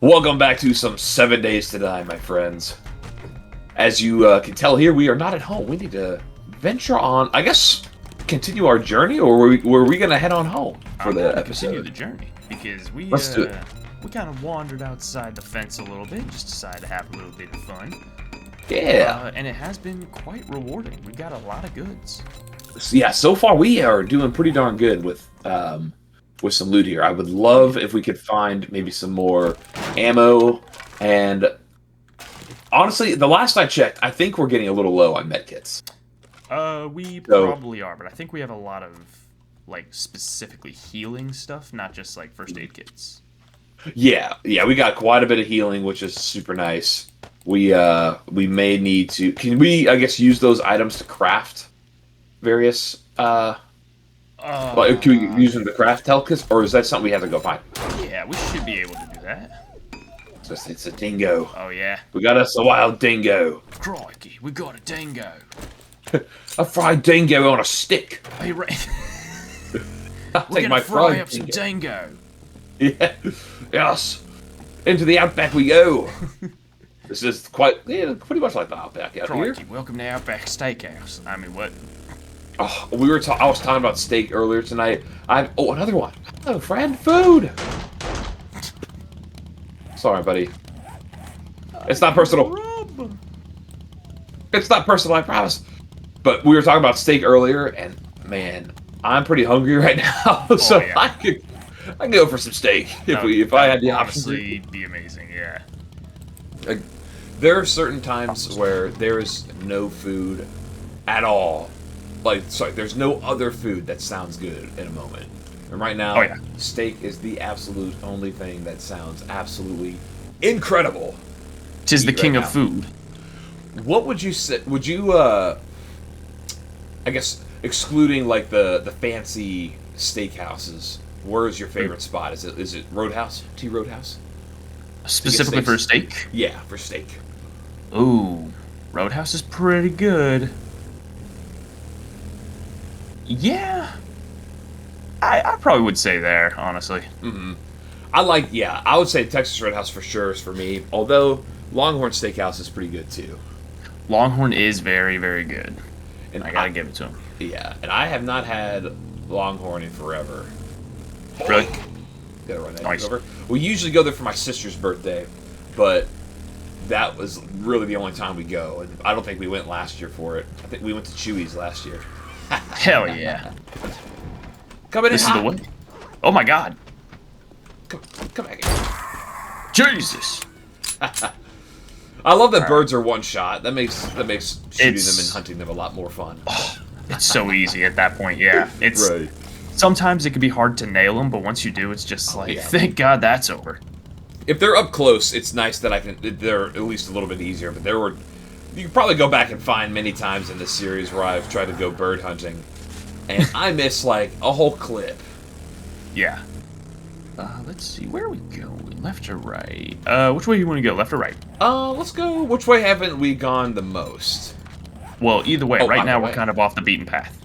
Welcome back to some 7 Days to Die, my friends. As you can tell here, we are not at home. We need to venture on, I guess, continue our journey, or were we going to head on home for the episode? Continue the journey because Let's do it. we kind of wandered outside the fence a little bit, just decided to have a little bit of fun. Yeah. And it has been quite rewarding. We got a lot of goods. Yeah, so far we are doing pretty darn good with some loot here. I would love if we could find maybe some more ammo, and honestly, the last I checked, I think we're getting a little low on medkits. We probably are, but I think we have a lot of like specifically healing stuff, not just like first aid kits. Yeah, we got quite a bit of healing, which is super nice. We may need to. Can we, I guess, use those items to craft various? Like, can we use them to craft telkis, or is that something we have to go find? Yeah, we should be able to do that. It's a dingo. Oh yeah. We got us a wild dingo. Crikey, we got a dingo. A fried dingo on a stick. Hey, right. I'll We're take gonna my fry fried up some dingo. dingo. Yeah. Yes. Into the outback we go. This is pretty much like the outback out here. Crikey, welcome to Outback Steakhouse. I mean, what? Oh, I was talking about steak earlier tonight. Another one. Oh, friend, food. Sorry, buddy. It's not personal. It's not personal, I promise. But we were talking about steak earlier, and man, I'm pretty hungry right now. So yeah. I could go for some steak if I had the option. Honestly, be amazing. Yeah. There are certain times where there is no food at all. There's no other food that sounds good in a moment. And right now, steak is the absolute only thing that sounds absolutely incredible. Tis the king of food. What would you say? Would you, I guess, excluding like the fancy steakhouses, where is your favorite spot? Is it Roadhouse? T Roadhouse? Specifically for steak? Yeah, for steak. Ooh, Roadhouse is pretty good. Yeah, I probably would say there, honestly. Mm-hmm. I would say Texas Roadhouse for sure is for me. Although Longhorn Steakhouse is pretty good too. Longhorn is very, very good, and I gotta give it to him. Yeah, and I have not had Longhorn in forever. Really? Gotta run that over. We usually go there for my sister's birthday, but that was really the only time we go, and I don't think we went last year for it. I think we went to Chewy's last year. Hell yeah! Coming in This is the way. Oh my god! Come back here. Jesus! I love that birds are one shot. That makes shooting them and hunting them a lot more fun. Oh, it's so easy at that point. Yeah, it's right. Sometimes it can be hard to nail them, but once you do, it's just thank God that's over. If they're up close, it's nice that they're at least a little bit easier. But you can probably go back and find many times in this series where I've tried to go bird hunting, and I miss like a whole clip. Yeah. Let's see, where are we going? Left or right? Which way do you want to go? Left or right? Let's go. Which way haven't we gone the most? Well, either way. Right now we're kind of off the beaten path.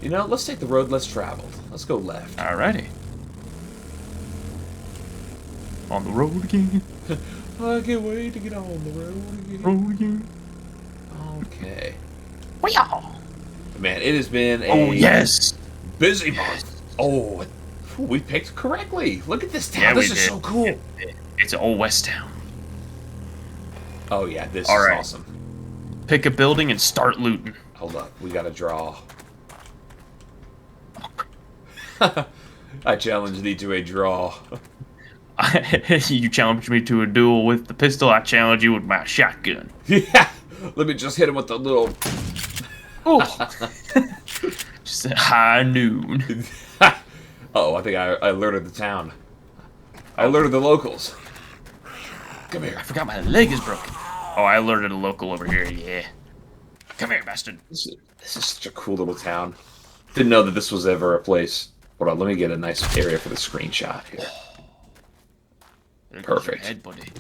Let's take the road less traveled. Let's go left. Alrighty. On the road again. I can't wait to get on the road again. Road again. Okay. Wow. Man, it has been a busy month. Oh, we picked correctly. Look at this town. Yeah, this is so cool. It's an old West town. Oh yeah, this is awesome. Pick a building and start looting. Hold up, we gotta draw. I challenge thee to a draw. You challenge me to a duel with the pistol. I challenge you with my shotgun. Yeah, let me just hit him with the little. Oh, just at high noon. Oh, I think I alerted the town. I alerted the locals. Come here. I forgot my leg is broken. Oh, I alerted a local over here. Yeah. Come here, bastard. This is such a cool little town. Didn't know that this was ever a place. Hold on, let me get a nice area for the screenshot here. Perfect. Head, buddy.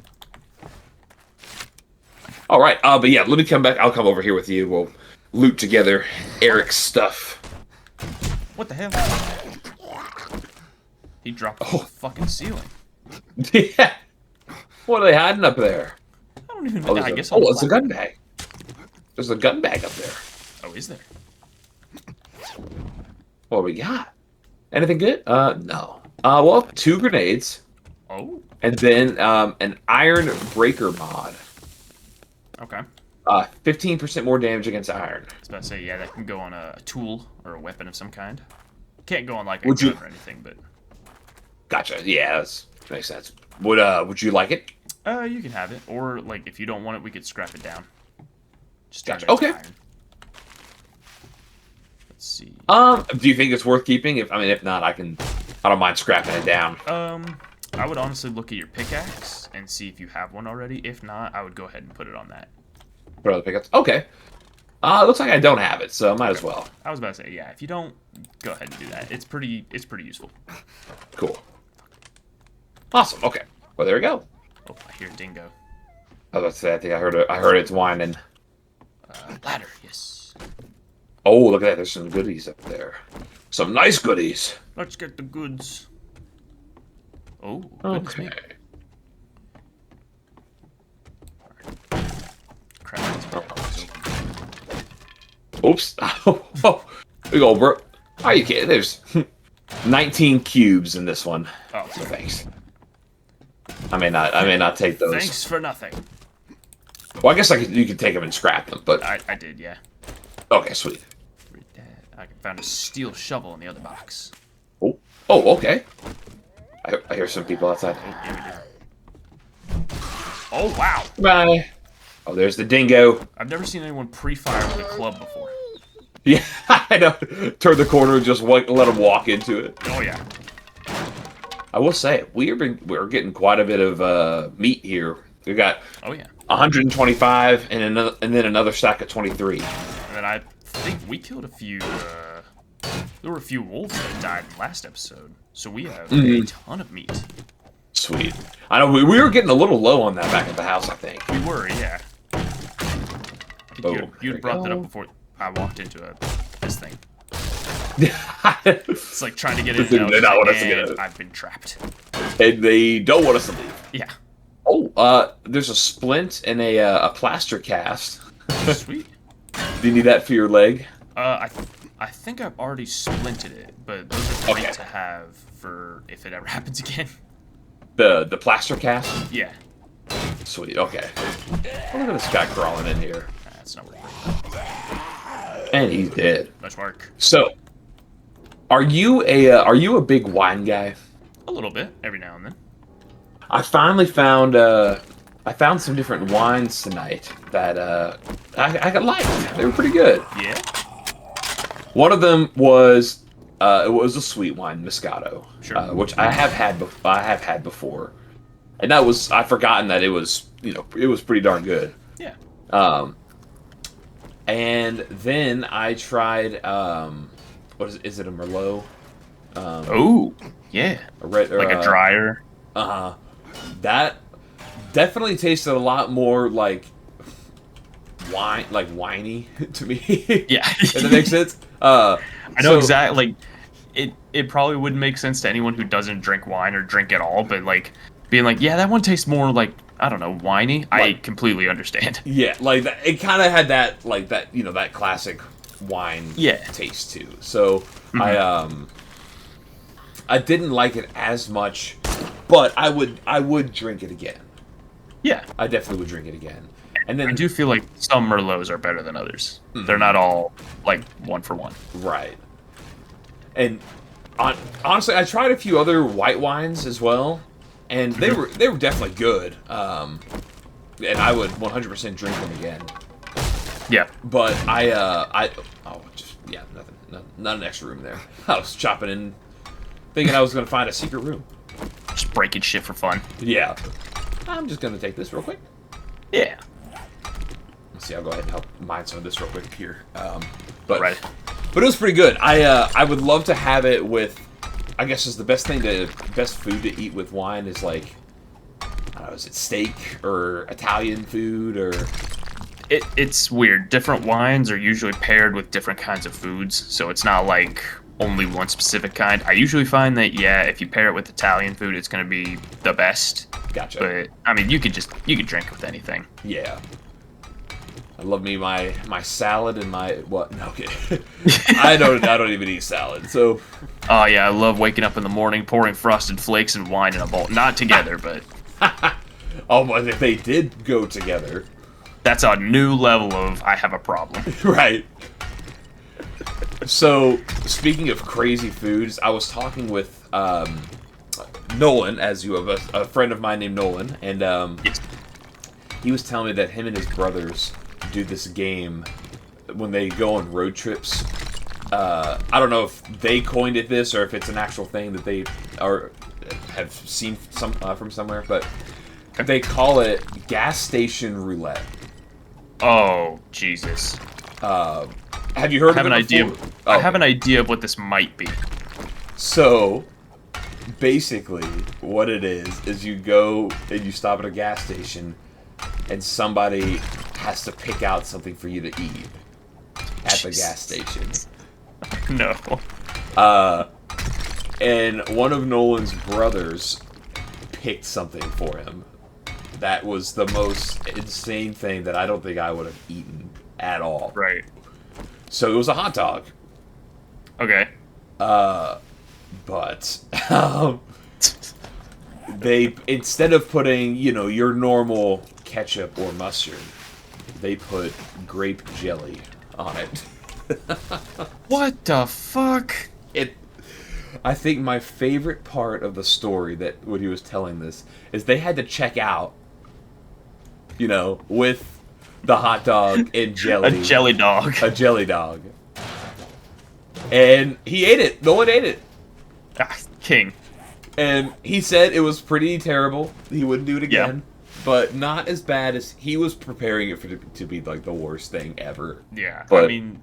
All right, but yeah, let me come back. I'll come over here with you. We'll loot together Eric's stuff. What the hell? He dropped the fucking ceiling. Yeah. What are they hiding up there? I don't even Oh, know. I guess it's a gun bag. There's a gun bag up there. Oh, is there? What do we got? Anything good? No. Well, 2 grenades. Oh. And then an iron breaker mod. Okay. 15% more damage against iron. I was about to say, yeah, that can go on a tool or a weapon of some kind. Can't go on like a Would gun you? or anything, but. Gotcha. Yeah, that makes sense. Would you like it? You can have it, or like if you don't want it, we could scrap it down. Just turn Gotcha. it into Okay. iron. Let's see. Do you think it's worth keeping? If not, I don't mind scrapping it down. I would honestly look at your pickaxe and see if you have one already. If not, I would go ahead and put it on that. What other pickups? Okay. Looks like I don't have it, so I might as well. I was about to say, yeah, if you don't, go ahead and do that. It's pretty useful. Cool. Awesome. Okay. Well, there we go. Oh, I hear a dingo. I was about to say, I think I heard it's whining. Ladder, yes. Oh, look at that. There's some goodies up there. Some nice goodies. Let's get the goods. Oh, goodness me. Okay. Crap, it's bad. Oops. Oh, we go, bro. Are you kidding? There's 19 cubes in this one. Oh, So thanks. I may not take those. thanks for nothing. Well, I guess you could take them and scrap them, but I did, yeah. okay, sweet. Read that. I found a steel shovel in the other box. Oh, okay. I hear some people outside. Oh, yeah, we do. Oh, wow. Bye. Oh, there's the dingo. I've never seen anyone pre-fire with a club before. Yeah, I know. Turn the corner and just let them walk into it. Oh, yeah. I will say we're getting quite a bit of meat here. We got Oh, yeah. 125 and then another stack of 23. And then I think we killed a few, there were a few wolves that died in the last episode. So we have a ton of meat. Sweet. I know we were getting a little low on that back at the house, I think. We were, yeah. Oh, You there had brought we that go. up before I walked into this thing. It's like trying to get in and They out, don't want us to get and out. I've been trapped. And they don't want us to leave. Yeah. Oh, there's a splint and a plaster cast. Sweet. Do you need that for your leg? I think I've already splinted it, but those are great Okay. to have for if it ever happens again. The plaster cast? Yeah. Sweet, okay. Oh, look at this guy crawling in here. That's not worth And he's dead. it. Nice work. So, are you a big wine guy? A little bit, every now and then. I finally found some different wines tonight that I liked. They were pretty good. Yeah? One of them was it was a sweet wine, Moscato, Sure. which I have had before, and I've forgotten that it was pretty darn good. Yeah. And then I tried what is it, a Merlot? Oh, yeah. A red, Like a dryer. That definitely tasted a lot more like wine, like winey to me. Yeah. If that makes sense. I know so- exactly. Like, it probably wouldn't make sense to anyone who doesn't drink wine or drink at all, but like being like, yeah, that one tastes more like, I don't know, winey. I completely understand. Yeah, like that, it kind of had that, like that, that classic wine taste too. So I didn't like it as much, but I would drink it again. Yeah. I definitely would drink it again. And then I do feel like some Merlots are better than others. They're not all like one for one. right. And honestly, I tried a few other white wines as well, and they were definitely good. And I would 100% drink them again. Yeah. But nothing, not an extra room there. I was chopping in, thinking I was gonna find a secret room. Just breaking shit for fun. Yeah. I'm just gonna take this real quick. Yeah. Let's see, I'll go ahead and help mine some of this real quick here. But Right. But it was pretty good. I would love to have it with. I guess is the best food to eat with wine is like, I don't know, is it steak or Italian food or? It's weird. Different wines are usually paired with different kinds of foods, so it's not like only one specific kind. I usually find that if you pair it with Italian food, it's gonna be the best. Gotcha. But I mean, you could drink with anything. Yeah. I love me my salad and my what? No, okay. I don't even eat salad. So. Oh yeah, I love waking up in the morning, pouring Frosted Flakes and wine in a bowl. Not together, but. Oh, but if they did go together. That's a new level of I have a problem. Right. So, speaking of crazy foods, I was talking with Nolan, as you have a friend of mine named Nolan, and Yes. he was telling me that him and his brothers do this game when they go on road trips. I don't know if they coined it this or if it's an actual thing that they have seen from somewhere, but they call it gas station roulette. Oh Jesus! Have you heard of it before? I have an idea of what this might be. So, basically, what it is you go and you stop at a gas station, and somebody has to pick out something for you to eat at the gas station. No. And one of Nolan's brothers picked something for him. That was the most insane thing that I don't think I would have eaten at all. Right. So it was a hot dog. Okay. But they, instead of putting, your normal ketchup or mustard, they put grape jelly on it. What the fuck? I think my favorite part of the story that when he was telling this is they had to check out, with the hot dog and jelly. A jelly dog. A jelly dog. And he ate it. Nolan ate it. Ah, king. And he said it was pretty terrible. He wouldn't do it again. Yeah. But not as bad as he was preparing it to be like the worst thing ever. Yeah. But, I mean,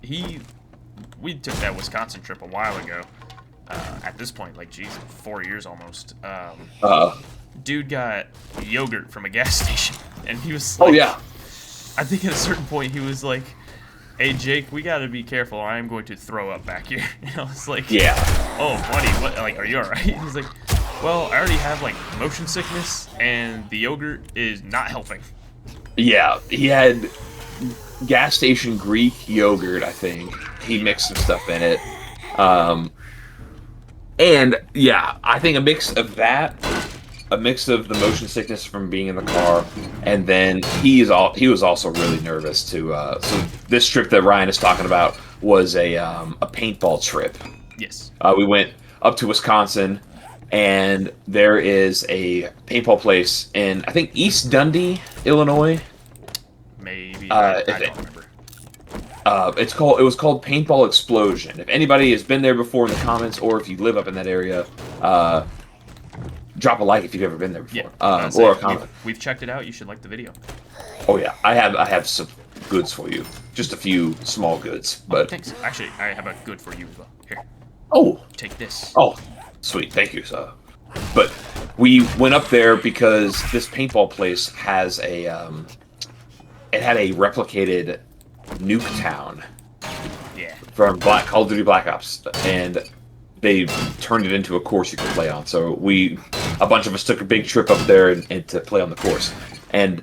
we took that Wisconsin trip a while ago. At this point, 4 years almost. Dude got yogurt from a gas station, and he was like, oh yeah. I think at a certain point he was like, "Hey Jake, we gotta be careful. I am going to throw up back here." And I was like, Yeah. "Oh, buddy, what? Are you all right?" He's like, "Well, I already have motion sickness, and the yogurt is not helping." Yeah, he had gas station Greek yogurt, I think. He mixed some stuff in it. And yeah, I think a mix of that, a mix of the motion sickness from being in the car, and then he was also really nervous too. So this trip that Ryan is talking about was a paintball trip. Yes. We went up to Wisconsin, and there is a paintball place in, I think, East Dundee, Illinois. Maybe. I don't remember. It was called Paintball Explosion. If anybody has been there before in the comments, or if you live up in that area, drop a like if you've ever been there before. Yeah, or a comment. We've checked it out. You should like the video. Oh yeah, I have some goods for you. Just a few small goods, but Thanks. Actually, I have a good for you as well. Here, oh, take this. oh, sweet, thank you, sir. But we went up there because this paintball place has it had a replicated Nuketown Yeah. from Call of Duty Black Ops, and they turned it into a course you could play on. So a bunch of us took a big trip up there and to play on the course. And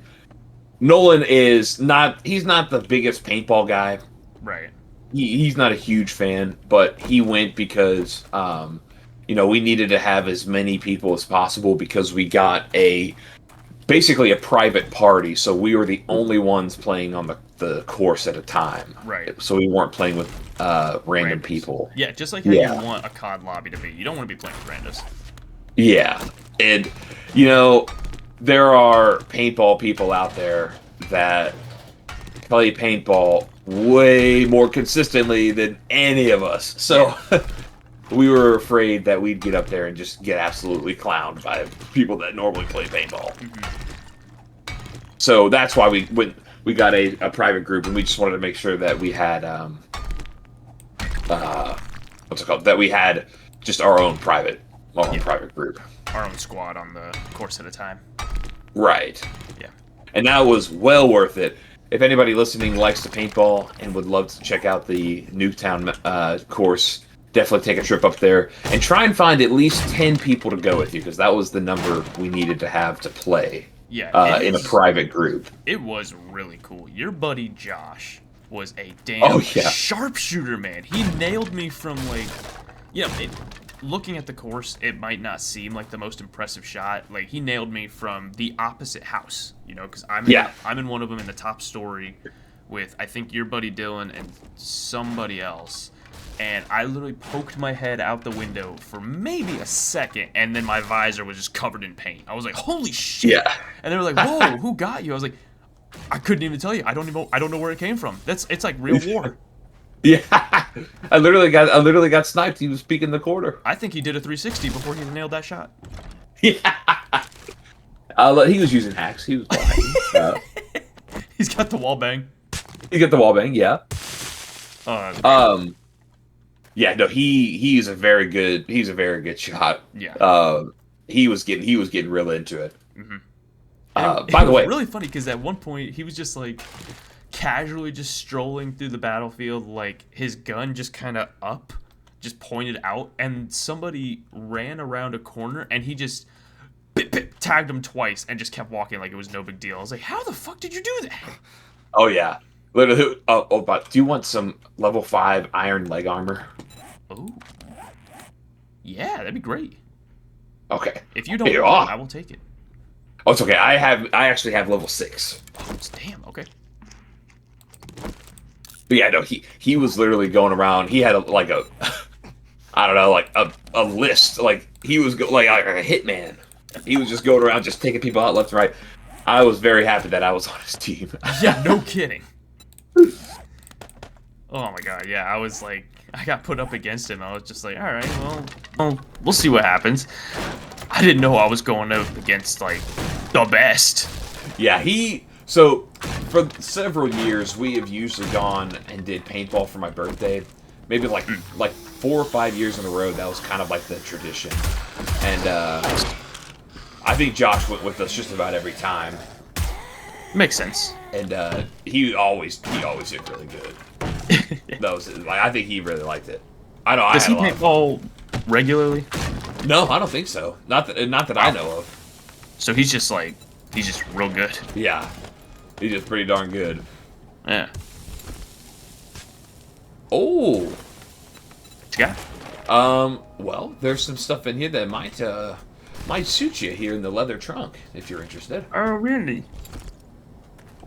Nolan he's not the biggest paintball guy. Right. He's not a huge fan, but he went because, we needed to have as many people as possible because we got basically a private party, so we were the only ones playing on the course at a time. Right. So we weren't playing with random Randos. people. Yeah, just like how you want a COD lobby to be. You don't want to be playing with randos. Yeah. And, there are paintball people out there that play paintball way more consistently than any of us. So we were afraid that we'd get up there and just get absolutely clowned by people that normally play paintball. Mm-hmm. So that's why we got a private group, and we just wanted to make sure that we had what's it called? That we had just our own private group. Our own squad on the course at a time. Right. Yeah. And that was well worth it. If anybody listening likes to paintball and would love to check out the Nuketown course, definitely take a trip up there and try and find at least 10 people to go with you, because that was the number we needed to have to play in a private group. It was really cool. Your buddy Josh was a damn Oh, yeah. sharpshooter, man. He nailed me from, like, looking at the course, it might not seem like the most impressive shot. Like, he nailed me from the opposite house, you know, because I'm in one of them in the top story with, I think, your buddy Dylan and somebody else. And I literally poked my head out the window for maybe a second, and then my visor was just covered in paint. I was like, holy shit. Yeah. And they were like, whoa, who got you? I was like, I couldn't even tell you. I don't know where it came from. It's like real war. Yeah. I literally got sniped. He was peeking the corner. I think he did a 360 before he nailed that shot. Yeah. He was using hacks. He was blind. He's got the wall bang. He got the wall bang, yeah. Yeah, no, he's a very good shot. Yeah. He was getting real into it. Mm-hmm. By the way, really funny because at one point he was just like casually just strolling through the battlefield, like his gun just kind of up, just pointed out, and somebody ran around a corner and he just tagged him twice and just kept walking like it was no big deal. I was like, how the fuck did you do that? Oh yeah, literally. But do you want some level 5 iron leg armor? Oh, yeah, that'd be great. Okay. If you don't want it, I will take it. Oh, it's okay. I actually have level 6. Oh, damn. Okay. But yeah, no, he was literally going around. He had a list. Like he was like a hitman. He was just going around, just taking people out left and right. I was very happy that I was on his team. Yeah, no kidding. Oh my god, yeah, I was like, I got put up against him. I was just like, all right, well, we'll see what happens. I didn't know I was going up against like the best. Yeah, so for several years we have usually gone and did paintball for my birthday. Maybe like 4 or 5 years in a row. That was kind of like the tradition. And I think Josh went with us just about every time. Makes sense. And he always did really good. I think he really liked it. I know. Does he paintball regularly? No, I don't think so. Not that I know of. So he's just real good. Yeah, he's just pretty darn good. Yeah. Oh. What you got? Well, there's some stuff in here that might suit you here in the leather trunk if you're interested. Oh, really?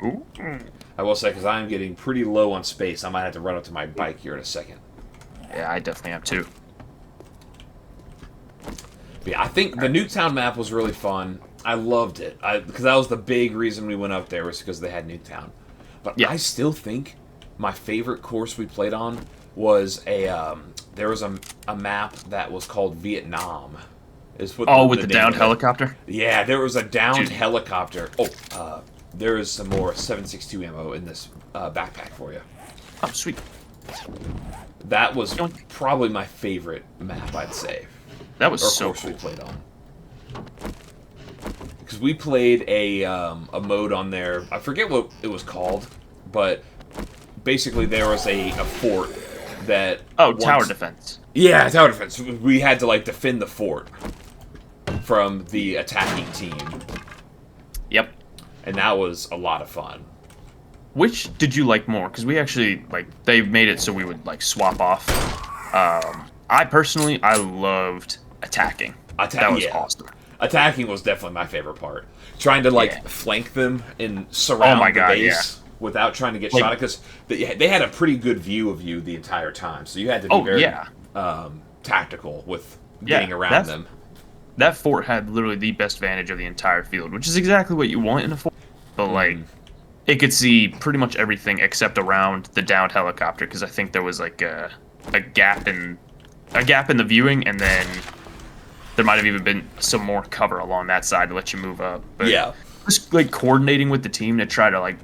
Ooh. I will say, because I'm getting pretty low on space, I might have to run up to my bike here in a second. Yeah, I definitely am too. But yeah, I think the Nuketown map was really fun. I loved it. Because that was the big reason we went up there, was because they had Nuketown. But yeah. I still think my favorite course we played on was there was a map that was called Vietnam. With the downed helicopter? Yeah, there was a downed helicopter. Oh, there is some more 7.62 ammo in this backpack for you. Oh, sweet. That was probably my favorite map, I'd say. That was so cool. We played on. Because we played a mode on there. I forget what it was called, but basically there was a fort that... Oh, tower defense. Yeah, tower defense. We had to, like, defend the fort from the attacking team. Yep. And that was a lot of fun. Which did you like more? Because we actually, they made it so we would, swap off. I loved attacking. That was awesome. Attacking was definitely my favorite part. Trying to, flank them and surround the base without trying to get shot at. Because they had a pretty good view of you the entire time. So you had to be very tactical with getting around them. That fort had literally the best vantage of the entire field, which is exactly what you want in a fort. But, it could see pretty much everything except around the downed helicopter, because I think there was, a gap in the viewing, and then there might have even been some more cover along that side to let you move up. But just, coordinating with the team to try to,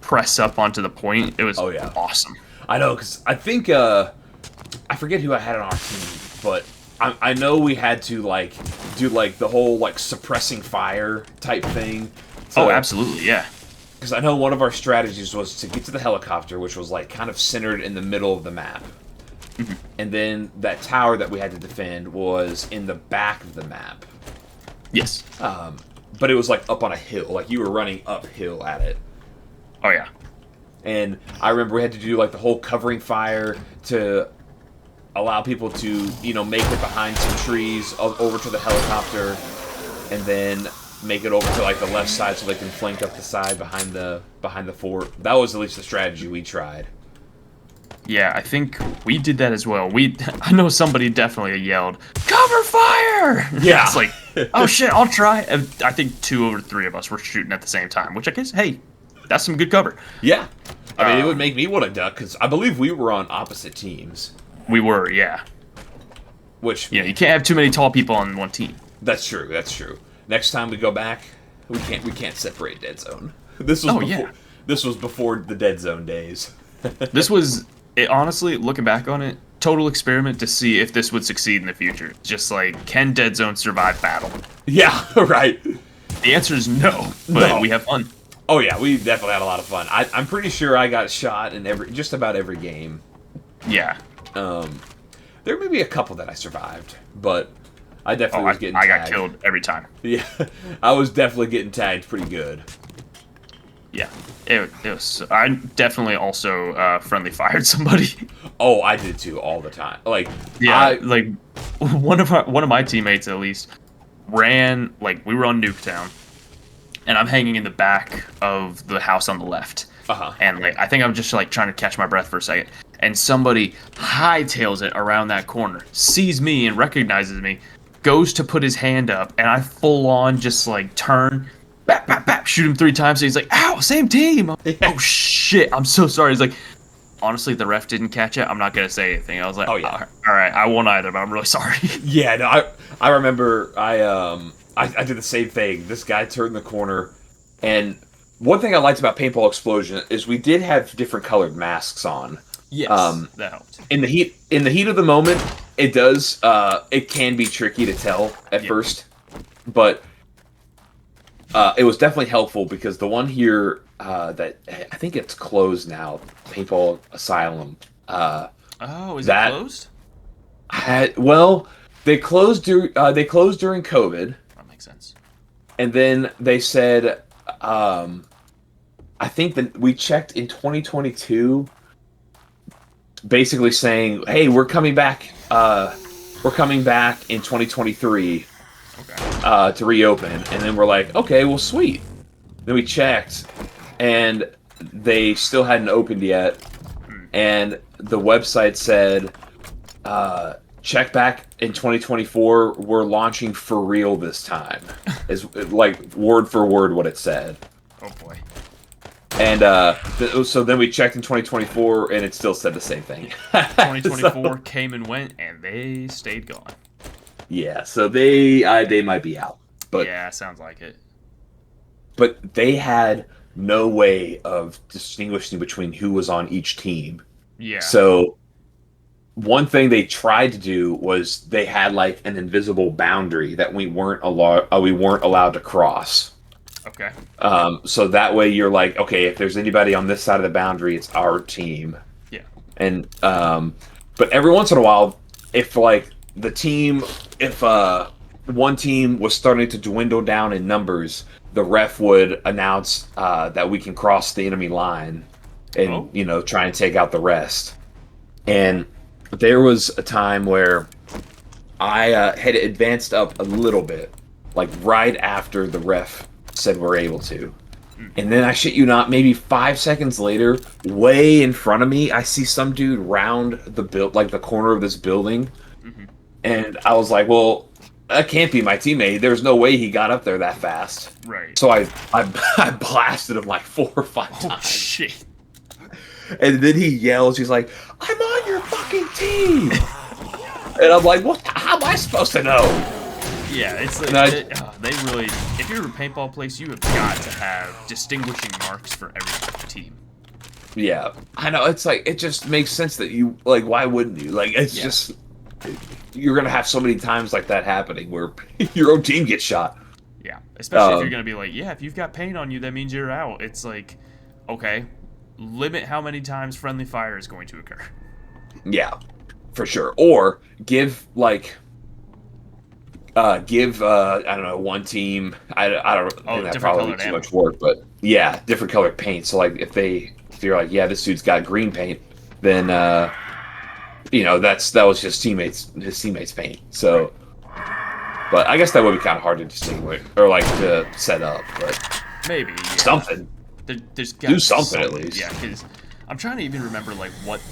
press up onto the point, it was awesome. I know, because I think, I forget who I had on our team, but... I know we had to, do, the whole, suppressing fire type thing. So, absolutely, yeah. Because I know one of our strategies was to get to the helicopter, which was, kind of centered in the middle of the map. and then that tower that we had to defend was in the back of the map. Yes. But it was like up on a hill, like you were running uphill at it. Oh yeah. And I remember we had to do like the whole covering fire to allow people to, make it behind some trees over to the helicopter, and then make it over to like the left side so they can flank up the side behind the fort. That was at least the strategy we tried. Yeah, I think we did that as well. I know somebody definitely yelled, "Cover fire!" Yeah. It's like, oh shit, I'll try. And I think 2 or 3 of us were shooting at the same time, which I guess, hey, that's some good cover. Yeah. I mean, it would make me want to duck, because I believe we were on opposite teams. We were, yeah. Which... Yeah, you can't have too many tall people on one team. That's true, that's true. Next time we go back, we can't separate dead zone. This was before the dead zone days. This was... honestly, looking back on it, total experiment to see if this would succeed in the future. Just like, can Dead Zone survive battle? Yeah, right. The answer is no, but we have fun. Oh yeah, we definitely had a lot of fun. I'm pretty sure I got shot in just about every game. Yeah. There may be a couple that I survived, but I definitely was getting tagged. I got killed every time. Yeah, I was definitely getting tagged pretty good. Yeah, it was. I definitely also friendly fired somebody. Oh, I did too, all the time. Like, yeah, like one of my teammates at least ran. Like, we were on Nuketown, and I'm hanging in the back of the house on the left. And like, I think I'm just like trying to catch my breath for a second, and somebody hightails it around that corner, sees me and recognizes me, goes to put his hand up, and I full on just like turn. Bap, bap, bap, shoot him 3 times, so he's like, ow, same team. Oh shit, I'm so sorry. He's like, honestly, the ref didn't catch it. I'm not gonna say anything. I was like, oh yeah, all right, I won't either, but I'm really sorry. Yeah, no, I remember I did the same thing. This guy turned the corner, and one thing I liked about Paintball Explosion is we did have different colored masks on. Yes, that helped. In the heat of the moment, it can be tricky to tell at first, but it was definitely helpful, because the one here that I think it's closed now, Paintball Asylum. Is it closed? They closed during COVID. That makes sense. And then they said, I think that we checked in 2022, basically saying, "Hey, we're coming back. We're coming back in 2023." Okay. To reopen, and then we're like, okay, well, sweet. Then we checked, and they still hadn't opened yet, and the website said, check back in 2024, we're launching for real this time. Is like word for word what it said. Oh boy. And so then we checked in 2024, and it still said the same thing. 2024 came and went, and they stayed gone. Yeah, so they might be out. But yeah, sounds like it. But they had no way of distinguishing between who was on each team. Yeah. So one thing they tried to do was they had like an invisible boundary that we weren't allowed to cross. Okay. So that way you're like, okay, if there's anybody on this side of the boundary, it's our team. Yeah. And but every once in a while, if like if one team was starting to dwindle down in numbers, the ref would announce that we can cross the enemy line and try and take out the rest. And there was a time where I had advanced up a little bit, like right after the ref said we're able to. And then I shit you not, maybe 5 seconds later, way in front of me, I see some dude round the corner of this building. Mm-hmm. And I was like, well, that can't be my teammate. There's no way he got up there that fast. Right. So I blasted him like 4 or 5 times. Oh, shit. And then he yells, he's like, I'm on your fucking team! And I'm like, what? How am I supposed to know? Yeah, it's like, they really, if you're a paintball place, you have got to have distinguishing marks for every team. Yeah, I know, it's like, it just makes sense that you, like, why wouldn't you? Like, it's just, you're gonna have so many times like that happening where your own team gets shot. Yeah, especially if you're gonna be like, yeah, if you've got paint on you, that means you're out. It's like, okay, limit how many times friendly fire is going to occur. Yeah. for sure. Or give like I don't know, one team. I don't think that different probably colored be too ammo. much work, but yeah, different colored paint. So like if you're like, yeah, this dude's got green paint, then that was his teammates paint. Right. So, but I guess that would be kind of hard to distinguish or like to set up, but Maybe, yeah. something. There's got Do to be something at least. Yeah, because I'm trying to even remember like what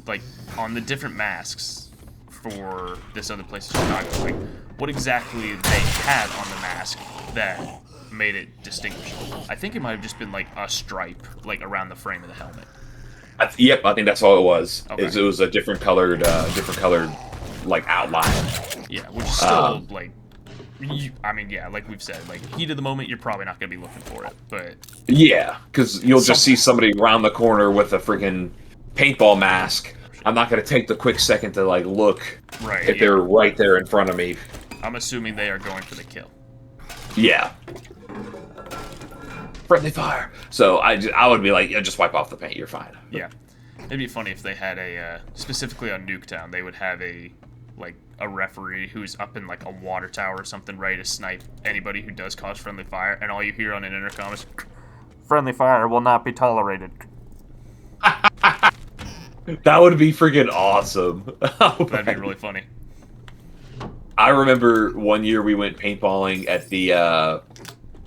like on the different masks for this other place in Chicago, like what exactly they had on the mask that made it distinguishable. I think it might have just been like a stripe like around the frame of the helmet. Yep, I think that's all it was. Okay. It was a different colored like outline. Yeah, which is still like. I mean, yeah, like we've said, like heat of the moment, you're probably not going to be looking for it, but yeah, because you'll just see somebody around the corner with a freaking paintball mask. I'm not going to take the quick second to like look if they're right there in front of me. I'm assuming they are going for the kill. Yeah. Friendly fire. So I would be like, yeah, just wipe off the paint. You're fine. Yeah, it'd be funny if they had specifically on Nuketown, they would have a referee who's up in like a water tower or something ready to snipe anybody who does cause friendly fire, and all you hear on an intercom is, "Friendly fire will not be tolerated." That would be freaking awesome. That'd be really funny. I remember one year we went paintballing at the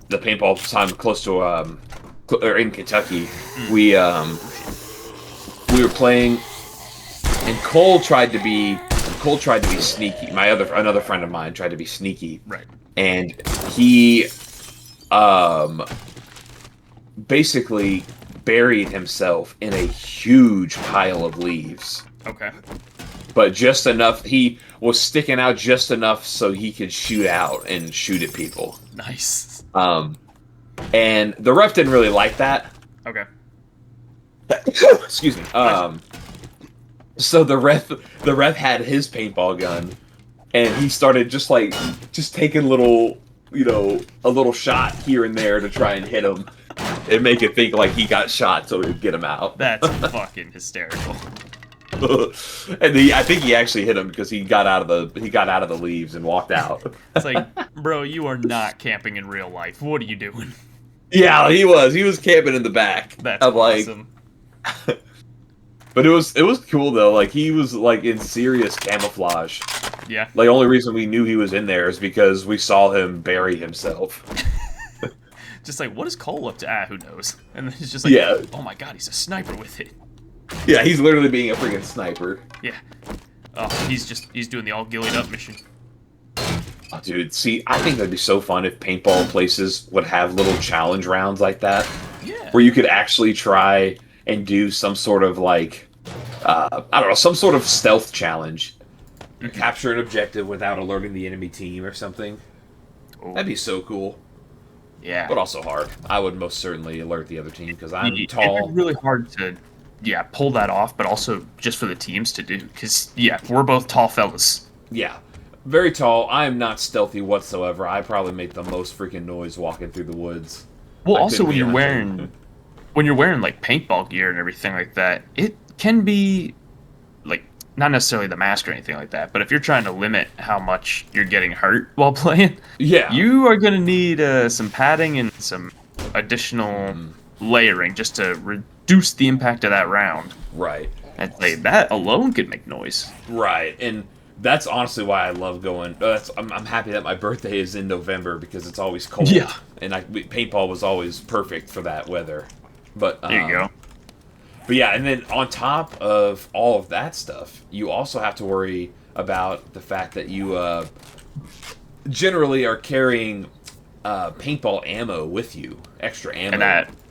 paintball time close to or in Kentucky. We were playing, and Cole tried to be sneaky. Another friend of mine tried to be sneaky. Right. And he basically buried himself in a huge pile of leaves. Okay. But just enough, he was sticking out just enough so he could shoot out and shoot at people. Nice. And the ref didn't really like that. Okay. Excuse me. So the ref had his paintball gun, and he started just taking a little shot here and there to try and hit him, and make it think like he got shot so he'd get him out. That's fucking hysterical. And I think he actually hit him because he got out of the leaves and walked out. It's like, bro, you are not camping in real life. What are you doing? Yeah, he was camping in the back. That's awesome. But it was cool though. Like he was like in serious camouflage. Yeah. Like only reason we knew he was in there is because we saw him bury himself. Just like, what is Cole up to? Who knows? And then he's just like, oh my god, he's a sniper with it. Yeah, he's literally being a freaking sniper. Yeah. Oh, he's doing the all gillied up mission. Oh, dude, see, I think that'd be so fun if paintball places would have little challenge rounds like that. Yeah. Where you could actually try and do some sort of like, I don't know, some sort of stealth challenge. Capture an objective without alerting the enemy team or something. Ooh. That'd be so cool. Yeah. But also hard. I would most certainly alert the other team because I'm tall. It's really hard to, pull that off, but also just for the teams to do. Because, we're both tall fellas. Yeah. Very tall. I am not stealthy whatsoever. I probably make the most freaking noise walking through the woods. Well, also when you're wearing like paintball gear and everything like that, it can be like not necessarily the mask or anything like that, but if you're trying to limit how much you're getting hurt while playing, you are going to need some padding and some additional layering just to reduce the impact of that round. Right. And say that alone could make noise. Right. And that's honestly why I love going. I'm happy that my birthday is in November because it's always cold. Yeah. And paintball was always perfect for that weather. But there you go. But yeah, and then on top of all of that stuff, you also have to worry about the fact that you generally are carrying paintball ammo with you, extra ammo. And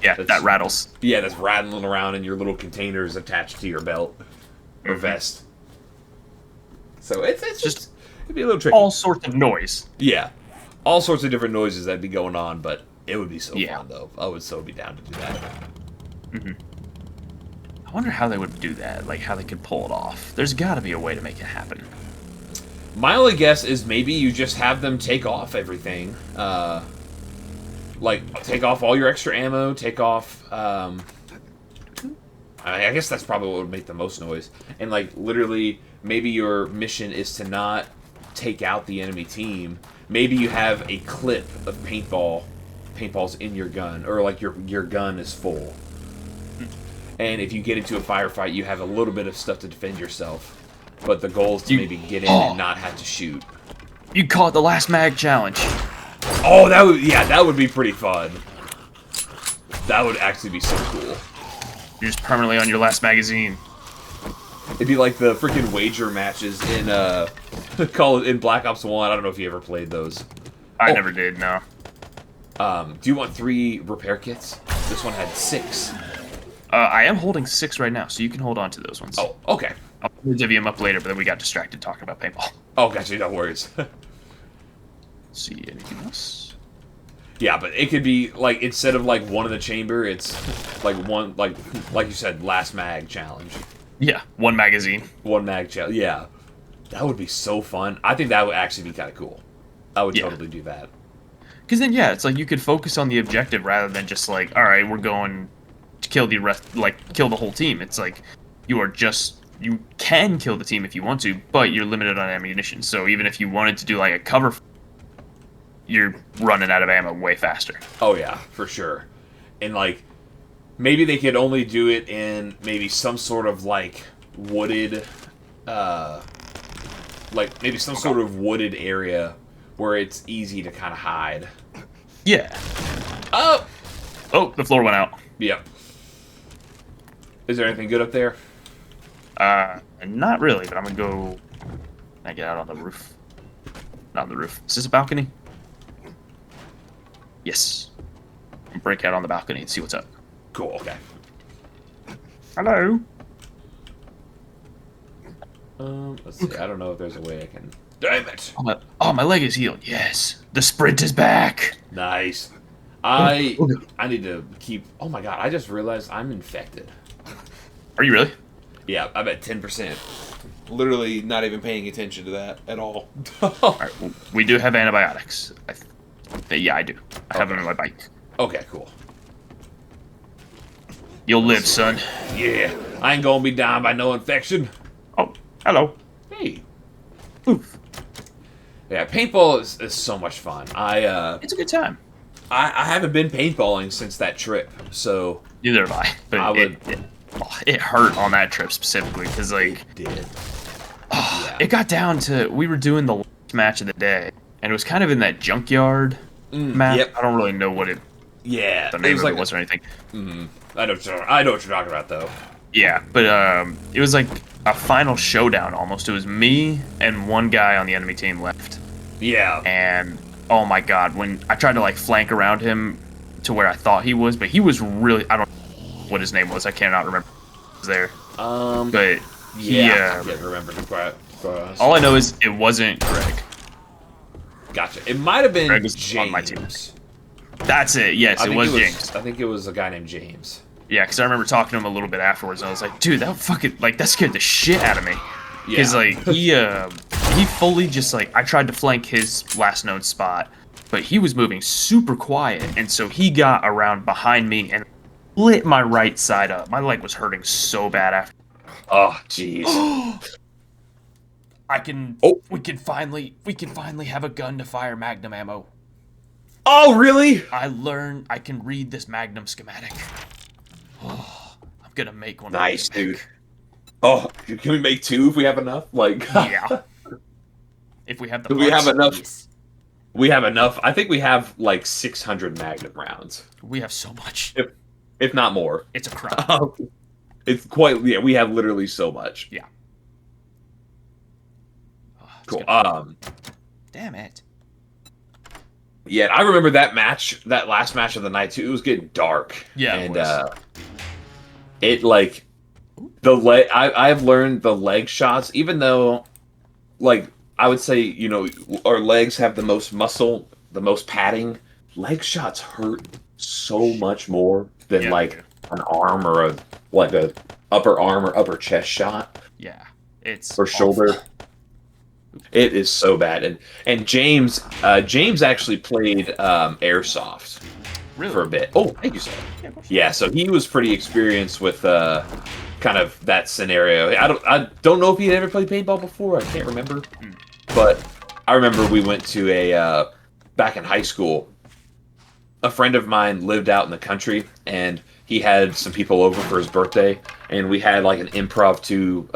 that rattles. Yeah, that's rattling around in your little containers attached to your belt or vest. So it's just it'd be a little tricky. All sorts of noise. Yeah, all sorts of different noises that'd be going on, but it would be so fun though. I would so be down to do that. Mm-hmm. I wonder how they would do that, like how they could pull it off. There's got to be a way to make it happen. My only guess is maybe you just have them take off everything. Like, take off all your extra ammo, take off, I guess that's probably what would make the most noise. And like literally, maybe your mission is to not take out the enemy team. Maybe you have a clip of paintballs in your gun, or like your gun is full. And if you get into a firefight, you have a little bit of stuff to defend yourself. But the goal is to maybe get in and not have to shoot. You call it the last mag challenge. Oh, that would be pretty fun. That would actually be so cool. You're just permanently on your last magazine. It'd be like the freaking wager matches in in Black Ops 1. I don't know if you ever played those. I never did, no. Do you want 3 repair kits? This one had 6. I am holding 6 right now, so you can hold on to those ones. Oh, okay. I'll divvy them up later, but then we got distracted talking about paintball. Oh, gotcha. No worries. See anything else? Yeah, but it could be like instead of like one in the chamber, it's like one like you said, last mag challenge. Yeah, 1 magazine. 1 mag challenge. Yeah, that would be so fun. I think that would actually be kind of cool. I would totally do that. Because then, yeah, it's like you could focus on the objective rather than just like, all right, we're going to kill the rest, like kill the whole team. It's like you can kill the team if you want to, but you're limited on ammunition. So even if you wanted to do like a cover, you're running out of ammo way faster. Oh yeah, for sure. And like maybe they could only do it in maybe some sort of like wooded sort of wooded area where it's easy to kind of hide. Yeah. Oh, the floor went out. Yep. Is there anything good up there? Not really, but I'm gonna go. Can I get out on the roof? Not on the roof. Is this a balcony? Yes. I'm break out on the balcony and see what's up. Cool. Okay. Hello. Let's see. I don't know if there's a way I can. Damn it! My leg is healed. Yes. The sprint is back. Nice. I need to keep. Oh my god! I just realized I'm infected. Are you really? Yeah, I'm at 10%. Literally not even paying attention to that at all. All right, well, we do have antibiotics. Yeah, I do. I have them in my bike. Okay, cool. You'll live, son. Yeah, I ain't gonna be dying by no infection. Oh, hello. Hey. Oof. Yeah, paintball is so much fun. It's a good time. I haven't been paintballing since that trip, so Neither have I. But it hurt on that trip specifically because like it did. It got down to we were doing the last match of the day, and it was kind of in that junkyard map. Yep. I don't really know what the name of it was or anything. I know what you're talking about though. Yeah, but it was like a final showdown almost. It was me and one guy on the enemy team left. Yeah. And oh my god, when I tried to like flank around him to where I thought he was, but he was really, I don't know what his name was. I cannot remember. He was there. But yeah, I can't remember. All I know is it wasn't Greg. Gotcha. It might have been Greg was James. on my team. That's it. Yes, it was James. I think it was a guy named James. Yeah, because I remember talking to him a little bit afterwards, and I was like, dude, that fucking, like, that scared the shit out of me. Because, like, he fully just, like, I tried to flank his last known spot, but he was moving super quiet, and so he got around behind me and lit my right side up. My leg was hurting so bad after. Oh, jeez. We can finally have a gun to fire Magnum ammo. Oh, really? I can read this Magnum schematic. Oh, I'm gonna make one. Nice, dude. Oh, can we make 2 if we have enough? Like, yeah. If we have the parts. We have enough. We have enough. I think we have like 600 Magnum rounds. We have so much. If not more. It's a crime. It's quite. Yeah, we have literally so much. Yeah. Oh, cool. Damn it. Yeah, I remember that last match of the night too. It was getting dark. Yeah, and it like the leg. I've learned the leg shots, even though, like I would say, you know, our legs have the most muscle, the most padding. Leg shots hurt so much more than like an arm or a upper arm or upper chest shot. Yeah, it's or shoulder. It is so bad, and James actually played airsoft. Really? for a bit. Oh, thank you, sir. Yeah, so he was pretty experienced with kind of that scenario. I don't know if he had ever played paintball before. I can't remember, but I remember we went to a back in high school. A friend of mine lived out in the country, and he had some people over for his birthday, and we had like an impromptu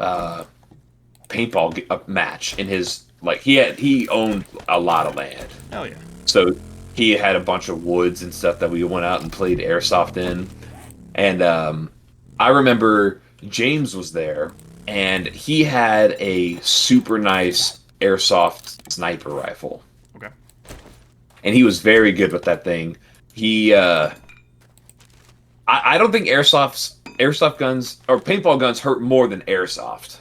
paintball match in his like he owned a lot of land. Oh yeah. So he had a bunch of woods and stuff that we went out and played airsoft in. And I remember James was there, and he had a super nice airsoft sniper rifle. Okay. And he was very good with that thing. He, I don't think airsoft guns or paintball guns hurt more than airsoft.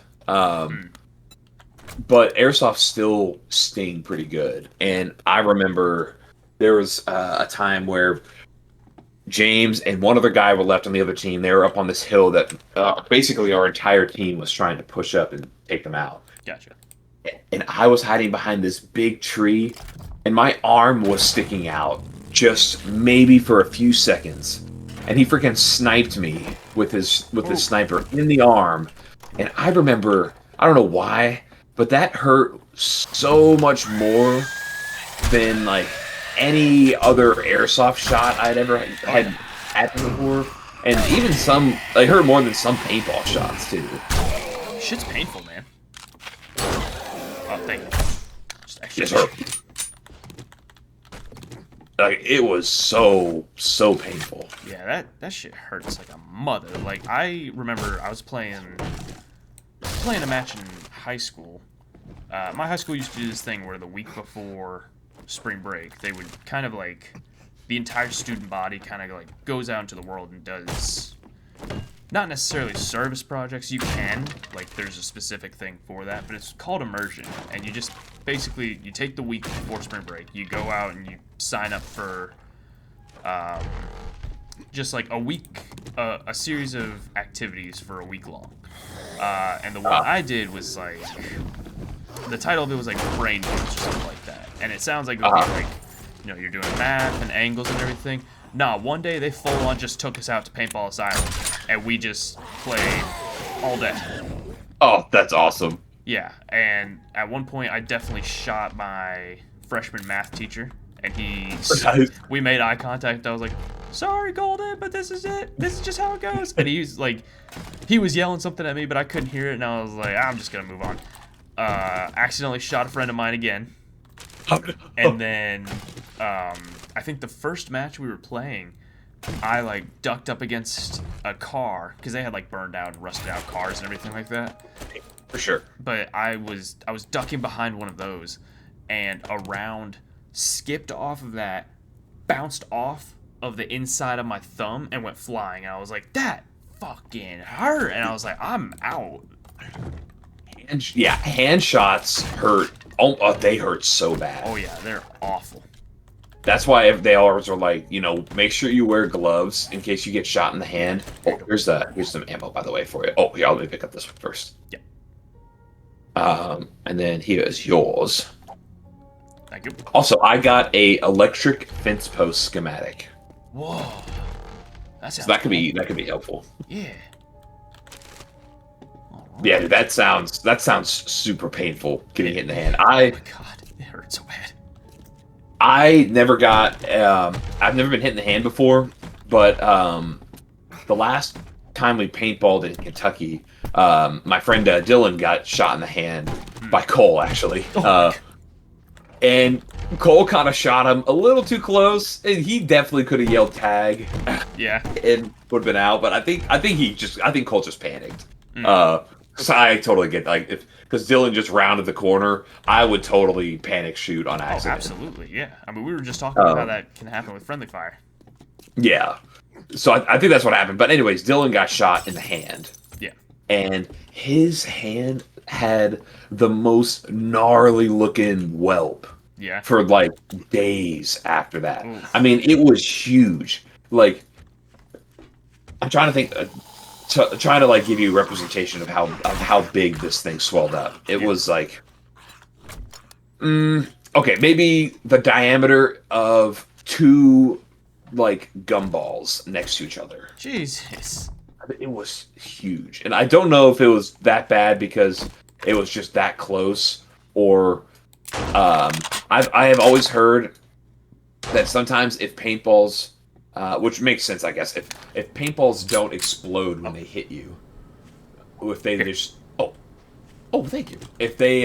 But airsoft still sting pretty good. And I remember there was a time where James and one other guy were left on the other team. They were up on this hill that basically our entire team was trying to push up and take them out. Gotcha. And I was hiding behind this big tree, and my arm was sticking out just maybe for a few seconds. And he freaking sniped me with his sniper in the arm. And I remember, I don't know why, but that hurt so much more than like any other airsoft shot I'd ever had before. And even some, it hurt more than some paintball shots too. Shit's painful, man. Oh, thank you. Just extra. Yes, sir. Like, it was so painful. Yeah, that shit hurts like a mother. Like, I remember I was playing a match in high school. My high school used to do this thing where the week before spring break, they would kind of like, the entire student body kind of like goes out into the world and does, not necessarily service projects. You can, like, there's a specific thing for that, but it's called immersion. And you just, basically, you take the week before spring break, you go out and you sign up for just like a week, a series of activities for a week long. And the one I did was like, the title of it was like brain games or something like that. And it sounds like, like, you know, you're doing math and angles and everything. Nah, one day they full on just took us out to Paintball Asylum, and we just played all day. Oh, that's awesome. Yeah, and at one point I definitely shot my freshman math teacher, and we made eye contact. I was like, sorry, Golden, but this is it. This is just how it goes. And he was yelling something at me, but I couldn't hear it, and I was like, I'm just gonna move on. Accidentally shot a friend of mine again. And then, I think the first match we were playing, I like ducked up against a car because they had like burned out and rusted out cars and everything like that. For sure. But I was ducking behind one of those, and a round skipped off of that, bounced off of the inside of my thumb, and went flying. And I was like, that fucking hurt. And I was like, I'm out. Hand shots hurt. Oh, they hurt so bad. Oh yeah, they're awful. That's why if they always are like, you know, make sure you wear gloves in case you get shot in the hand. Oh, here's some ammo, by the way, for you. Oh, yeah, let me pick up this one first. Yep. And then here's yours. Thank you. Also, I got a electric fence post schematic. Whoa. So that could be helpful. Yeah. Yeah, dude, that sounds super painful getting hit in the hand. Oh my god, it hurt so bad. I never got. I've never been hit in the hand before, but the last time we paintballed in Kentucky, my friend Dylan got shot in the hand by Cole, actually. And Cole kind of shot him a little too close, and he definitely could have yelled tag. Yeah, and would have been out. But I think Cole just panicked. So I totally get, like, because Dylan just rounded the corner, I would totally panic shoot on accident. Oh, absolutely, yeah. I mean, we were just talking about how that can happen with friendly fire. Yeah. So I think that's what happened. But anyways, Dylan got shot in the hand. Yeah. And his hand had the most gnarly looking whelp. Yeah. For, like, days after that. Oof. I mean, it was huge. Like, I'm trying to think... trying to like give you a representation of how big this thing swelled up. It was like, okay, maybe the diameter of two like gumballs next to each other. Jesus. It was huge, and I don't know if it was that bad because it was just that close, or I have always heard that sometimes if paintballs, which makes sense, I guess, if paintballs don't explode when they hit you, if they just thank you, if they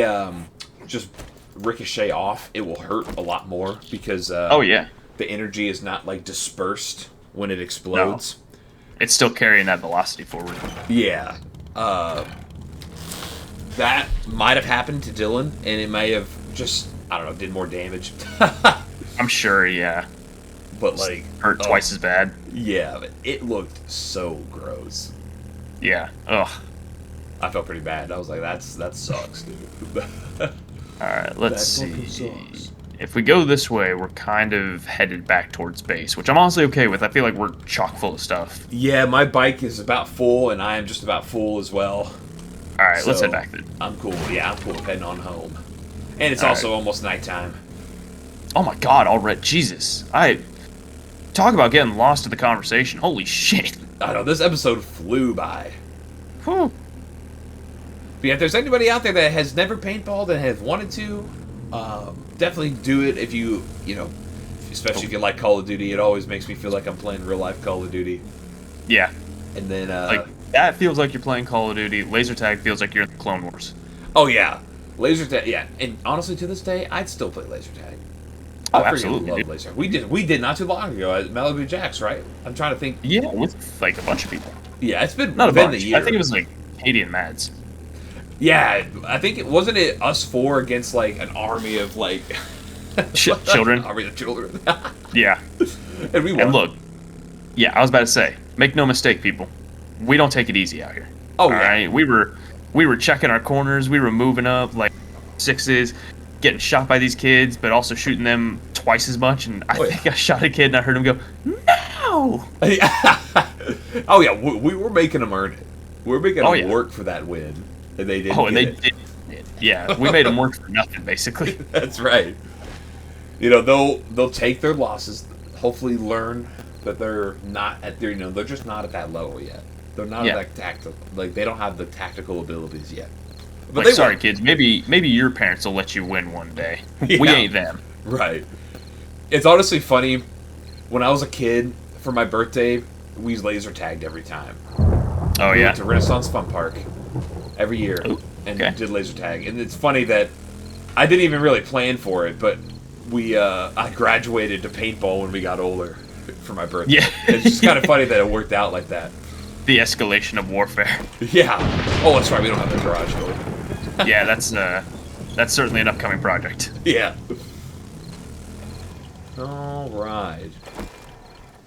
just ricochet off, it will hurt a lot more because yeah, the energy is not like dispersed when it explodes. No. It's still carrying that velocity forward. Yeah. That might have happened to Dylan, and it may have just, I don't know, did more damage. I'm sure, yeah. But, like... hurt twice as bad. Yeah, but it looked so gross. Yeah. Ugh. I felt pretty bad. I was like, that sucks, dude. Alright, let's see. If we go this way, we're kind of headed back towards base, which I'm honestly okay with. I feel like we're chock full of stuff. Yeah, my bike is about full, and I am just about full as well. Alright, let's head back then. I'm cool. Yeah, I'm cool with heading on home. And it's also almost nighttime. Oh my god, already. Jesus. Talk about getting lost in the conversation. Holy shit. I know, this episode flew by. Whew. But yeah, if there's anybody out there that has never paintballed and has wanted to, definitely do it if you know, especially if you like Call of Duty. It always makes me feel like I'm playing real life Call of Duty. Yeah. And then, like, that feels like you're playing Call of Duty. Laser tag feels like you're in the Clone Wars. Oh, yeah. Laser tag, yeah. And honestly, to this day, I'd still play laser tag. Oh, I absolutely. love laser. We did not too long ago at Malibu Jacks, right? I'm trying to think. Yeah, with like a bunch of people. Yeah, it's been not a bunch. A year. I think it was like Katie and Mads. Yeah, I think it wasn't it us four against like an army of like children. Army of children. Yeah. And we won. And look, yeah, I was about to say, make no mistake, people, we don't take it easy out here. Oh, yeah. Right? We were checking our corners. We were moving up like sixes, getting shot by these kids, but also shooting them twice as much. And I think I shot a kid and I heard him go, "No!" Oh yeah, we were making them earn it. We were making them yeah. work for that win, and they didn't. Oh, and get they it. did. Yeah, we made them work for nothing, basically. That's right. You know, they'll take their losses. Hopefully, learn that they're not at their. You know, they're just not at that level yet. They're not at that tactical. Like they don't have the tactical abilities yet. But like, sorry, kids. Maybe your parents will let you win one day. Yeah. We ain't them. Right. It's honestly funny. When I was a kid, for my birthday, we laser tagged every time. Oh, we went to Renaissance Fun Park every year and okay. did laser tag. And it's funny that I didn't even really plan for it, but I graduated to paintball when we got older for my birthday. Yeah. It's just kind of funny that it worked out like that. The escalation of warfare. Yeah. Oh, that's right. We don't have the garage door. Yeah, that's certainly an upcoming project. Yeah. All right.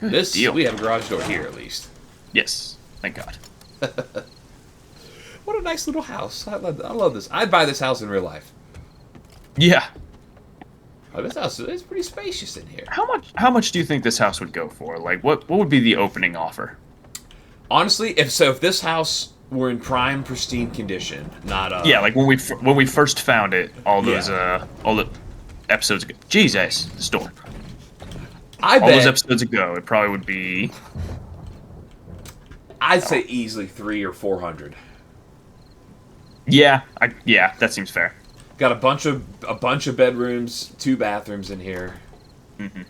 Good deal. We have a garage door here, at least. Yes. Thank God. What a nice little house. I love this. I'd buy this house in real life. Yeah. Oh, this house is pretty spacious in here. How much do you think this house would go for? Like, what would be the opening offer? Honestly, if this house were in prime, pristine condition, not yeah, like when we first found it, all the episodes ago. Jesus, the store. I bet all those episodes ago, it probably would be. I'd say easily 300 or 400. Yeah, that seems fair. Got a bunch of bedrooms, 2 bathrooms in here. Mm-hmm.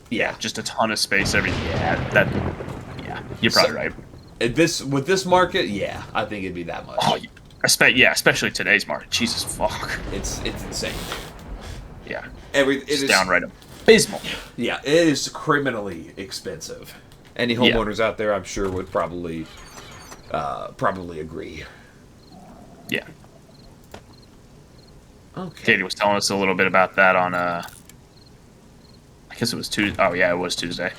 Yeah, just a ton of space. Yeah, you're probably right. With this market, yeah, I think it'd be that much. Oh, especially today's market. Jesus fuck. It's insane. Yeah, it's downright abysmal. Yeah, it is criminally expensive. Any homeowners out there, I'm sure, would probably agree. Yeah. Okay. Katie was telling us a little bit about that on I guess it was Tuesday. Oh yeah, it was Tuesday.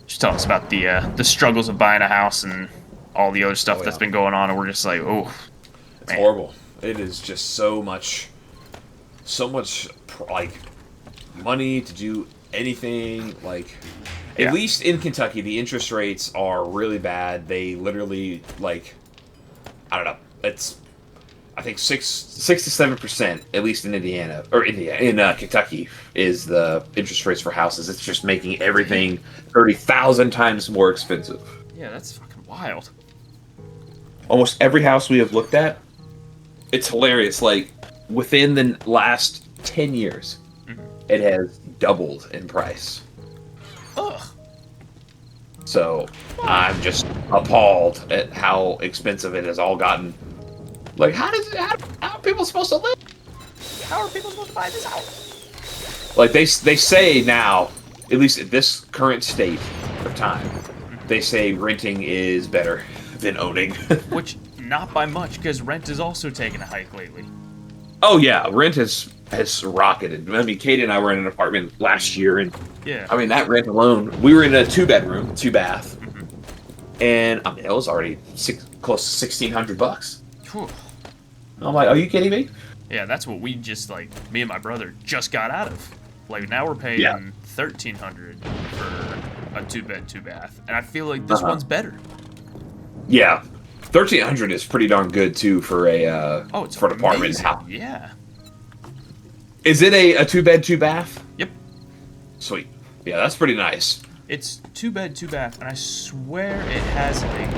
She's telling us about the struggles of buying a house and all the other stuff that's been going on, and we're just like, oh, it's horrible. It is just so much like money to do anything. Like, at least in Kentucky, the interest rates are really bad. They literally, like, I don't know. I think 6 to 7%, at least in Kentucky, is the interest rates for houses. It's just making everything 30,000 times more expensive. Yeah, that's fucking wild. Almost every house we have looked at, it's hilarious. Like within the last 10 years, it has doubled in price. Ugh. So I'm just appalled at how expensive it has all gotten. Like, how are people supposed to live? How are people supposed to buy this house? Like they say now, at least at this current state of time, they say renting is better than owning. Which not by much, because rent has also taken a hike lately. Oh yeah, rent has rocketed. I mean, Katie and I were in an apartment last year, and yeah, I mean that rent alone, we were in a 2-bedroom, 2-bath, and I mean it was already close to $1,600. Whew. I'm like, are you kidding me? Yeah, that's what we just like. Me and my brother just got out of. Like now we're paying $1,300 for a 2-bed, 2-bath, and I feel like this one's better. Yeah, $1,300 is pretty darn good too for a for an apartment. Yeah. Is it a 2-bed, 2-bath? Yep. Sweet. Yeah, that's pretty nice. It's 2-bed, 2-bath, and I swear it has like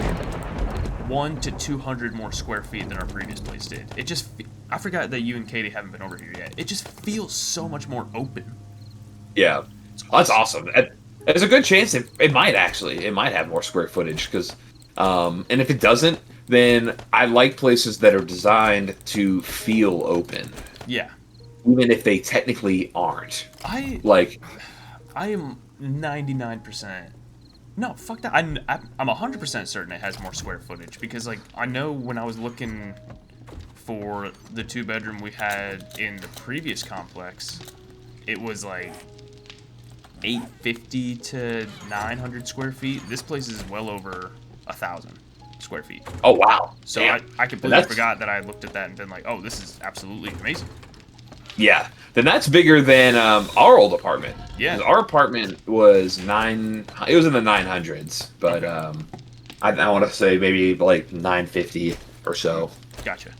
100 to 200 more square feet than our previous place did. It just, I forgot that you and Katie haven't been over here yet. It just feels so much more open. Yeah, that's awesome. There's a good chance it might actually. It might have more square footage because, and if it doesn't, then I like places that are designed to feel open. Yeah. Even if they technically aren't. I am 99%. No, fuck that. I'm 100% certain it has more square footage because, like, I know when I was looking for the 2-bedroom we had in the previous complex, it was like 850 to 900 square feet. This place is well over 1,000 square feet. Oh wow! So I completely forgot that I looked at that and been like, oh, this is absolutely amazing. Yeah, then that's bigger than our old apartment. Yeah, our apartment was it was in the 900s, but I want to say maybe like 950 or so. Gotcha.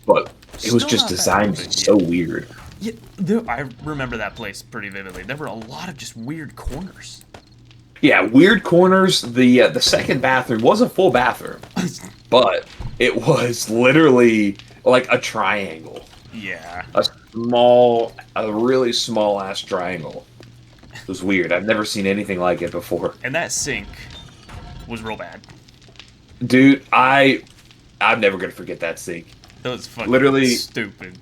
But it was just designed so weird. Yeah, I remember that place pretty vividly. There were a lot of just weird corners. Yeah, weird corners. The second bathroom was a full bathroom, but it was literally like a triangle. Yeah. A really small ass triangle. It was weird. I've never seen anything like it before. And that sink was real bad. Dude, I'm never gonna forget that sink. That was fucking literally stupid.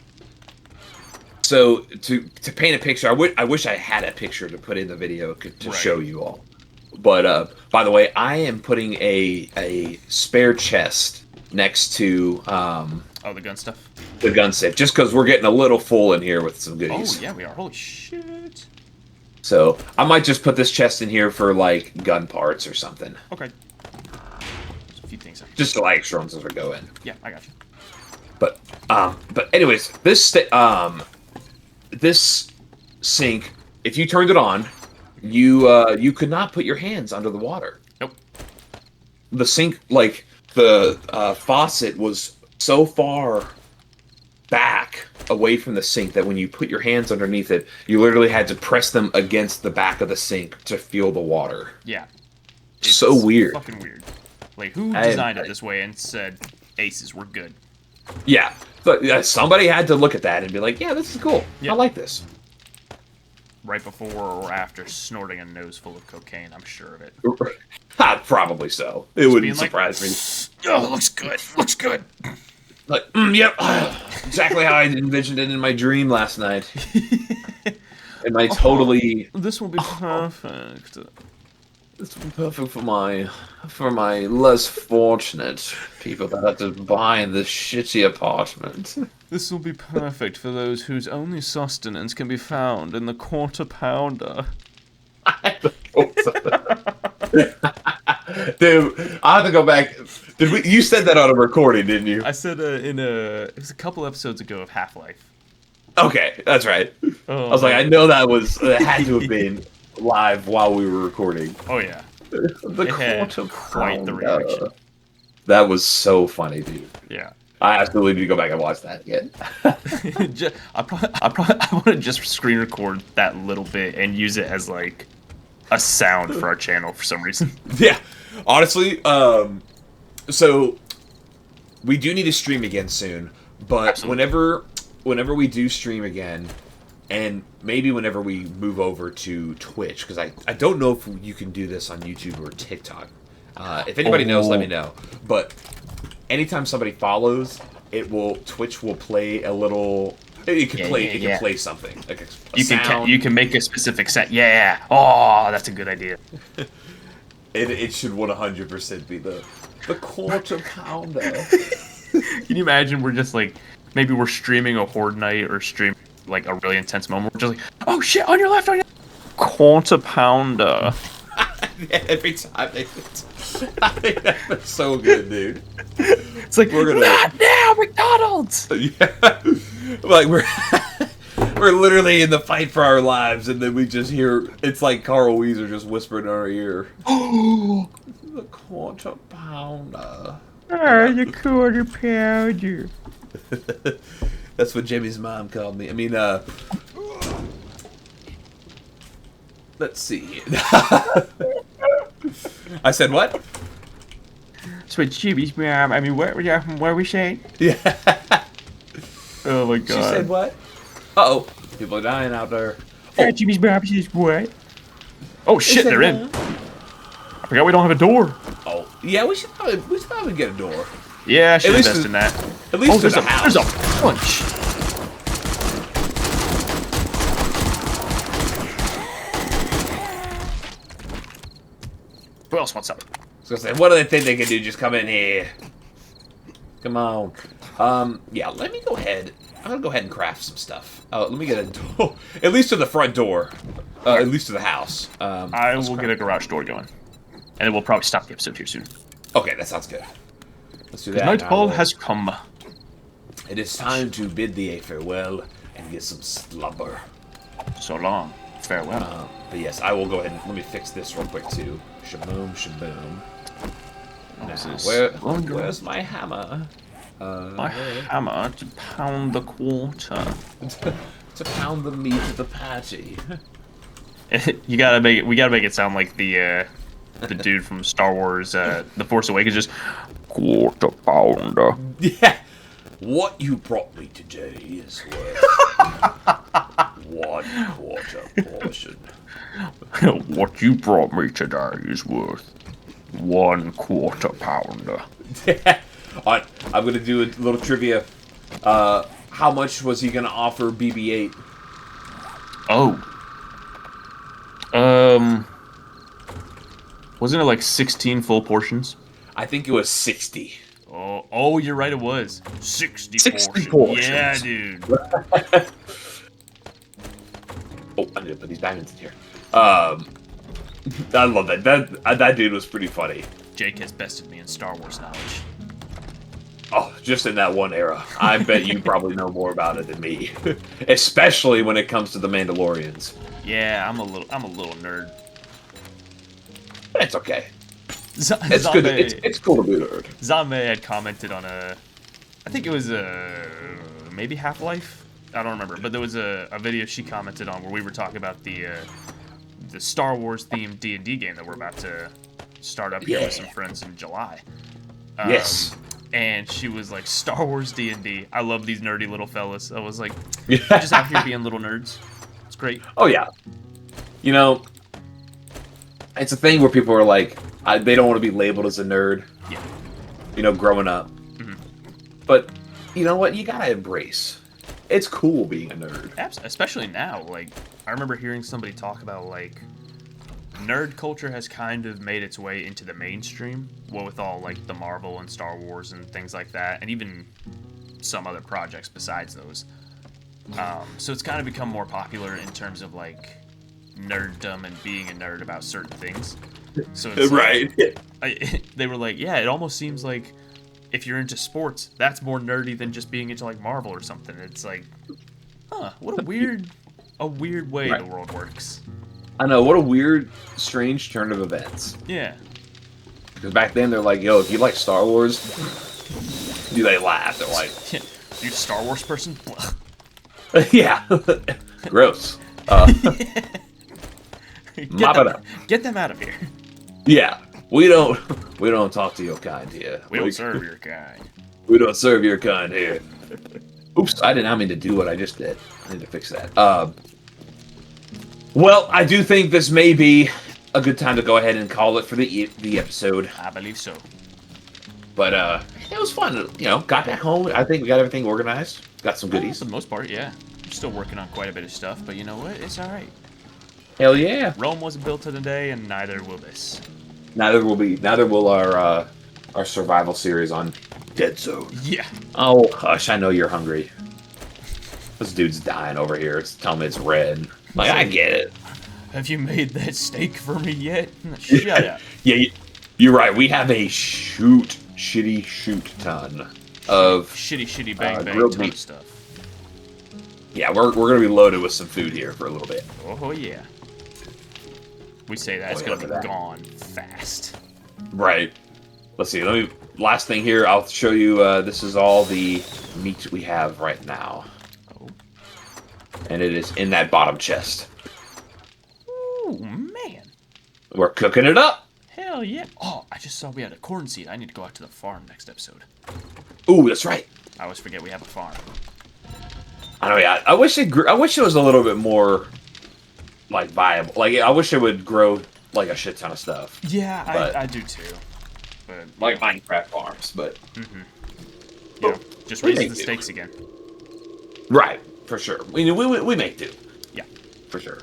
So to paint a picture, I wish I had a picture to put in the video to show you all. But by the way, I am putting a spare chest next to oh, the gun stuff. The gun safe, just because we're getting a little full in here with some goodies. Oh yeah, we are. Holy shit! So I might just put this chest in here for like gun parts or something. Okay. There's a few things. Just to like extra ones as we go in. Yeah, I got you. But anyways, this sink, if you turned it on, you could not put your hands under the water. Nope. The sink, like the faucet, was so far back away from the sink that when you put your hands underneath it, you literally had to press them against the back of the sink to feel the water. Yeah. It's so weird. Fucking weird. Like, who designed it this way and said, aces, we're good? Yeah. But somebody had to look at that and be like, yeah, this is cool. Yep. I like this. Right before or after snorting a nose full of cocaine, I'm sure of it. Probably so. It wouldn't surprise me. Oh, looks good. Looks good. Like, yep, exactly how I envisioned it in my dream last night. And I totally. This will be perfect. This will be perfect for my less fortunate people that have to buy this shitty apartment. This will be perfect for those whose only sustenance can be found in the quarter pounder. Dude, I have to go back. You said that on a recording, didn't you? I said it was a couple episodes ago of Half-Life. Okay, that's right. I was like, I know that had to have been live while we were recording. Oh yeah, the it had quite the reaction. That was so funny, dude. Yeah. I absolutely need to go back and watch that again. I want to just screen record that little bit and use it as like a sound for our channel for some reason. Yeah, honestly, so we do need to stream again soon, but Absolutely. whenever we do stream again, and maybe whenever we move over to Twitch, because I don't know if you can do this on YouTube or TikTok. If anybody knows, let me know. But anytime somebody follows, Twitch will play a little. It can play something like a sound. You can make a specific set. Yeah. Oh, that's a good idea. It should 100% be the quarter pounder. Can you imagine we're just like maybe we're streaming a horde night or stream like a really intense moment. We're just like, oh shit, on your left, on your quarter pounder. Every time they I think that's so good, dude. It's like we're gonna not now, McDonald's. Yeah, like we're literally in the fight for our lives, and then we just hear it's like Carl Weezer just whispering in our ear. Oh, the quarter pounder. Oh, the quarter pounder. That's what Jimmy's mom called me. I mean, let's see. I said what? That's what Jimmy's mom. I mean, what are we saying? Yeah. Oh my god. She said what? Uh-oh. People are dying out there. Oh, Jimmy's mom says what? Oh shit, they're in. I forgot we don't have a door. Oh, yeah, we should probably get a door. Yeah, I should invest in that. At least there's house. There's a bunch. Who else wants up? I was gonna say, what do they think they can do? Just come in here. Come on. Yeah, let me go ahead. I'm gonna go ahead and craft some stuff. Let me get a door. At least to the front door. At least to the house. I will get a garage door going. And then we'll probably stop the episode here soon. Okay, that sounds good. Let's do that. Nightfall has come. It is time to bid thee a farewell and get some slumber. So long. Farewell. But yes, I will go ahead and let me fix this real quick too. Shaboom, shaboom. Now, where's my hammer? My hammer to pound the quarter. To pound the meat of the patty. We gotta make it sound like the dude from Star Wars, The Force Awakens, just quarter pounder. Yeah. What you brought me today is worth 1/4 portion. What you brought me today is worth 1/4 pounder. Alright, I'm gonna do a little trivia. How much was he gonna offer BB-8? Oh. Wasn't it like 16 full portions? I think it was 60. Oh, you're right, it was. 60 portions. Yeah, dude. Oh, I need to put these diamonds in here. I love that. That dude was pretty funny. Jake has bested me in Star Wars knowledge. Oh, just in that one era. I bet you probably know more about it than me. Especially when it comes to the Mandalorians. Yeah, I'm a little nerd. It's okay. It's good. It's cool to be a nerd. Zame had commented on I think it was maybe Half-Life? I don't remember, but there was a video she commented on where we were talking about the Star Wars themed D&D game that we're about to start up here with some friends in July. Yes. And she was like, Star Wars D&D. I love these nerdy little fellas. I was like, you're just out here being little nerds. It's great. Oh, yeah. You know, it's a thing where people are like, they don't want to be labeled as a nerd. Yeah. You know, growing up. Mm-hmm. But, you know what? You gotta embrace. It's cool being a nerd. Especially now. Like, I remember hearing somebody talk about, like, nerd culture has kind of made its way into the mainstream, with all like the Marvel and Star Wars and things like that, and even some other projects besides those. So it's kind of become more popular in terms of like nerddom and being a nerd about certain things. So it's right. They were like, yeah, it almost seems like if you're into sports, that's more nerdy than just being into like Marvel or something. It's like, huh, what a weird way the world works. I know, what a weird, strange turn of events. Yeah. Because back then they're like, yo, if you like Star Wars, They laugh. They're like, You a Star Wars person? yeah, gross. Get them out of here. Yeah, we don't talk to your kind here. We don't serve your kind. We don't serve your kind here. Oops, I did not mean to do what I just did. I need to fix that. Well, I do think this may be a good time to go ahead and call it for the episode. I believe so. But it was fun. Got back home. I think we got everything organized. Got some goodies. For the most part, yeah. I'm still working on quite a bit of stuff, but you know what? It's all right. Hell yeah. Rome wasn't built in a day, and neither will this. Neither will our survival series on Dead Zone. Yeah. Oh, hush! I know you're hungry. This dude's dying over here. It's telling me it's red. Like, I get it. Have you made that steak for me yet? Shut up. Yeah, you're right. We have a shitty shoot ton of shitty bang grilled ton meat of stuff. Yeah, we're gonna be loaded with some food here for a little bit. Oh yeah. We say that it's gonna be gone fast. Right. Let's see. Last thing here. I'll show you. This is all the meat we have right now. Oh. And it is in that bottom chest. Ooh, man. We're cooking it up. Hell yeah. Oh, I just saw we had a corn seed. I need to go out to the farm next episode. Ooh, that's right. I always forget we have a farm. I know. Yeah. I wish it was a little bit more, like, viable. Like, I wish it would grow like a shit ton of stuff. Yeah, I do too. But like Minecraft farms, but just raising the stakes again. Right, for sure. We make do. Yeah, for sure.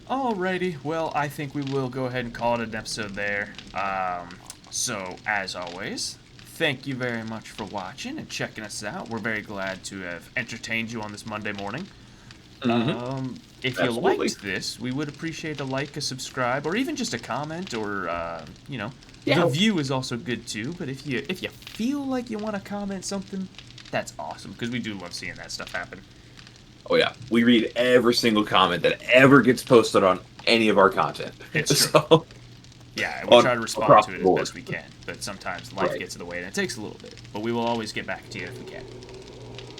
Alrighty, well, I think we will go ahead and call it an episode there. So, as always, thank you very much for watching and checking us out. We're very glad to have entertained you on this Monday morning. Mm-hmm. If you liked this, we would appreciate a like, a subscribe, or even just a comment, or the view is also good too. But if you feel like you want to comment something, that's awesome, because we do love seeing that stuff happen. Oh yeah, we read every single comment that ever gets posted on any of our content. It's true. So, yeah, we try to respond to it as best we can, but sometimes life Right. gets in the way, and it takes a little bit. But we will always get back to you if we can.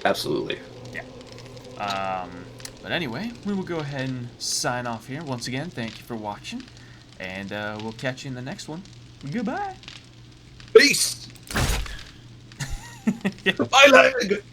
Absolutely. Yeah. But anyway, we will go ahead and sign off here. Once again, thank you for watching, and we'll catch you in the next one. Goodbye. Peace. My leg.